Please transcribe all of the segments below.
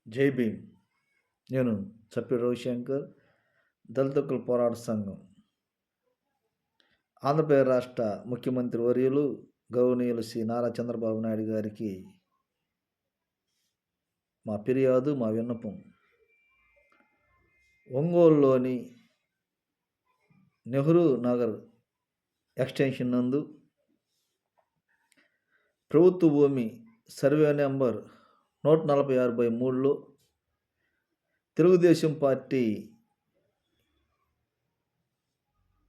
జై భీమ్. నేను చప్పి రవిశంకర్, దళిత హక్కుల పోరాట సంఘం. ఆంధ్రప్రదేశ్ రాష్ట్ర ముఖ్యమంత్రి వర్యులు గౌరవనీయులు శ్రీ నారా చంద్రబాబు నాయుడు గారికి మా ఫిర్యాదు, మా విన్నపం. ఒంగోలులోని నెహ్రూ నగర్ ఎక్స్టెన్షన్ నందు ప్రభుత్వ భూమి survey number 146/3లో Telugu Desam party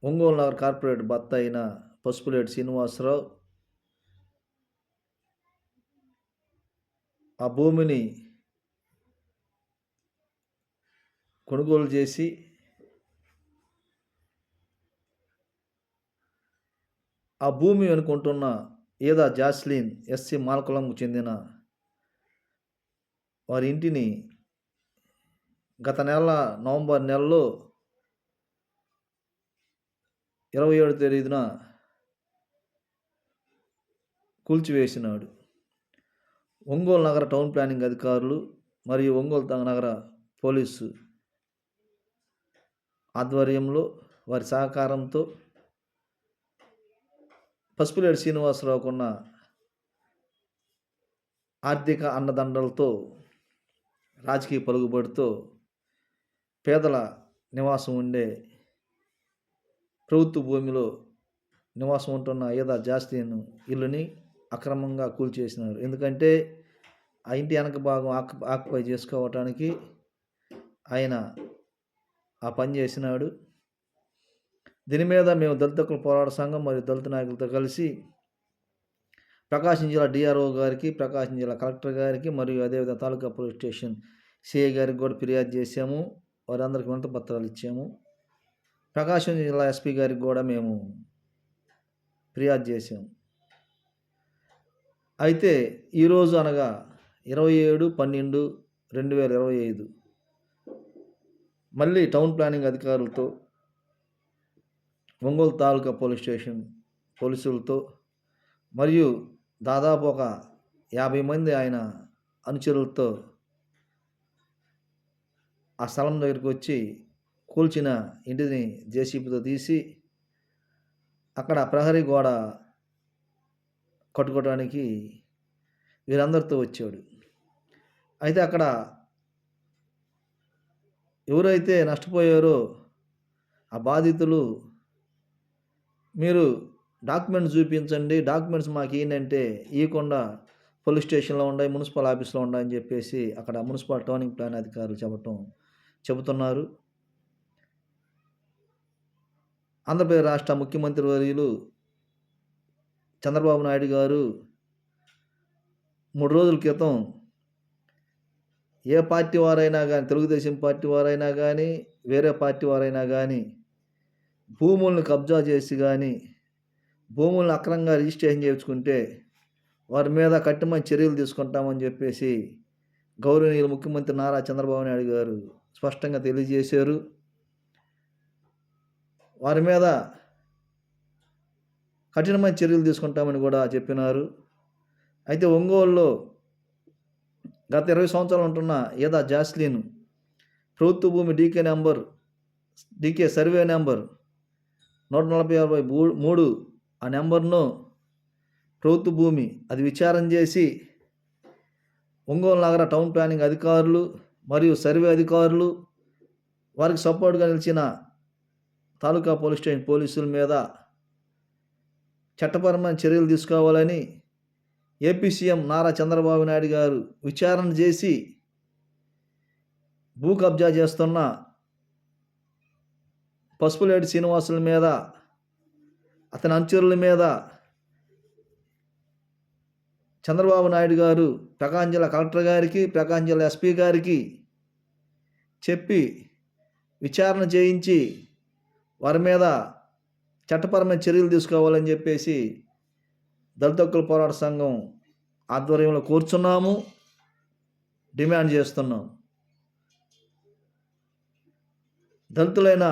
Ongole నగర కార్పొరేట్ భర్త అయిన పసుపులేటి శ్రీనివాసరావు ఆ భూమిని కొనుగోలు చేసి ఆ భూమి అనుకుంటున్న ఏదా జాస్లిన్ ఎస్సీ మాలకులంకు చెందిన వారి ఇంటిని గత నవంబర్ నెలలో 27వ తేదీన కూల్చివేసినాడు. ఒంగోలు నగర టౌన్ ప్లానింగ్ అధికారులు మరియు ఒంగోలు నగర పోలీసు ఆధ్వర్యంలో వారి సహకారంతో పసుపులేటి శ్రీనివాసరావుకున్న ఆర్థిక అండదండలతో, రాజకీయ పలుకుబడితో పేదల నివాసం ఉండే ప్రభుత్వ భూమిలో నివాసం ఉంటున్న ఏదా జాస్తిన్ ఇల్లుని అక్రమంగా కూల్చేసినారు. ఎందుకంటే ఆ ఇంటి వెనక భాగం ఆక్యుపై చేసుకోవటానికి ఆయన ఆ పని చేసినాడు. దీని మీద మేము దళిత హక్కుల పోరాట సంఘం మరియు దళిత నాయకులతో కలిసి ప్రకాశం జిల్లా డిఆర్ఓ గారికి, ప్రకాశం జిల్లా కలెక్టర్ గారికి మరియు అదేవిధంగా తాలూకా పోలీస్ స్టేషన్ సిఐ గారికి కూడా ఫిర్యాదు చేసాము. వారందరికీ వినతి పత్రాలు ఇచ్చాము. ప్రకాశం జిల్లా ఎస్పీ గారికి కూడా మేము ఫిర్యాదు చేసాము. అయితే ఈరోజు అనగా 27/12/2025 మళ్ళీ టౌన్ ప్లానింగ్ అధికారులతో, ఒంగోలు తాలూకా పోలీస్ స్టేషన్ పోలీసులతో మరియు దాదాపు ఒక 50 మంది ఆయన అనుచరులతో ఆ స్థలం దగ్గరికి వచ్చి కూల్చిన ఇంటిని జేసీబీతో తీసి అక్కడ ప్రహరీ గోడ కట్టుకోవడానికి వీరందరితో వచ్చాడు. అయితే అక్కడ ఎవరైతే నష్టపోయారో ఆ బాధితులు, మీరు డాక్యుమెంట్స్ చూపించండి, డాక్యుమెంట్స్ మాకు ఏంటంటే ఇవ్వకుండా పోలీస్ స్టేషన్లో ఉన్నాయి, మున్సిపల్ ఆఫీస్లో ఉన్నాయని చెప్పేసి అక్కడ మున్సిపల్ టౌనింగ్ ప్లాన్ అధికారులు చెబుతున్నారు. ఆంధ్రప్రదేశ్ రాష్ట్ర ముఖ్యమంత్రి వర్యులు చంద్రబాబు నాయుడు గారు 3 రోజుల క్రితం ఏ పార్టీ వారైనా కానీ, తెలుగుదేశం పార్టీ వారైనా కానీ, వేరే పార్టీ వారైనా కానీ భూములను కబ్జా చేసి కానీ, భూములను అక్రమంగా రిజిస్ట్రేషన్ చేయించుకుంటే వారి మీద కఠినమైన చర్యలు తీసుకుంటామని చెప్పేసి గౌరవనీయులు ముఖ్యమంత్రి నారా చంద్రబాబు నాయుడు గారు స్పష్టంగా తెలియజేశారు. వారి మీద కఠినమైన చర్యలు తీసుకుంటామని కూడా చెప్పినారు. అయితే ఒంగోలులో గత 20 సంవత్సరాలు ఉంటున్న ఏదా జాస్లిన్ ప్రభుత్వ భూమి డీకే సర్వే నెంబర్ 146/3 ఆ నెంబర్ను ప్రభుత్వ భూమి అది విచారణ చేసి ఒంగోలు నగర టౌన్ ప్లానింగ్ అధికారులు మరియు సర్వే అధికారులు, వారికి సపోర్ట్గా నిలిచిన తాలూకా పోలీస్ స్టేషన్ పోలీసుల మీద చట్టపరమైన చర్యలు తీసుకోవాలని ఏపీ సీఎం నారా చంద్రబాబు నాయుడు గారు విచారణ చేసి భూ కబ్జా చేస్తున్న పసుపులేటి శ్రీనివాసుల మీద, అతని అనుచరుల మీద చంద్రబాబు నాయుడు గారు ప్రకాశం జిల్లా కలెక్టర్ గారికి, ప్రకాశం జిల్లా ఎస్పీ గారికి చెప్పి విచారణ చేయించి వారి మీద చట్టపరమైన చర్యలు తీసుకోవాలని చెప్పేసి దళిత హక్కుల పోరాట సంఘం ఆధ్వర్యంలో కోరుచున్నాము, డిమాండ్ చేస్తున్నాం. దళితులైన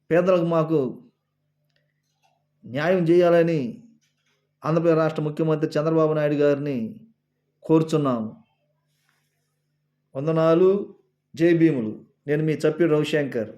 పేదలకు మాకు న్యాయం చేయాలని ఆంధ్రప్రదేశ్ రాష్ట్ర ముఖ్యమంత్రి చంద్రబాబు నాయుడు గారిని కోరుచున్నాము. వందనాలు. జై భీములు. నేను మీ చప్పి రవిశంకర్.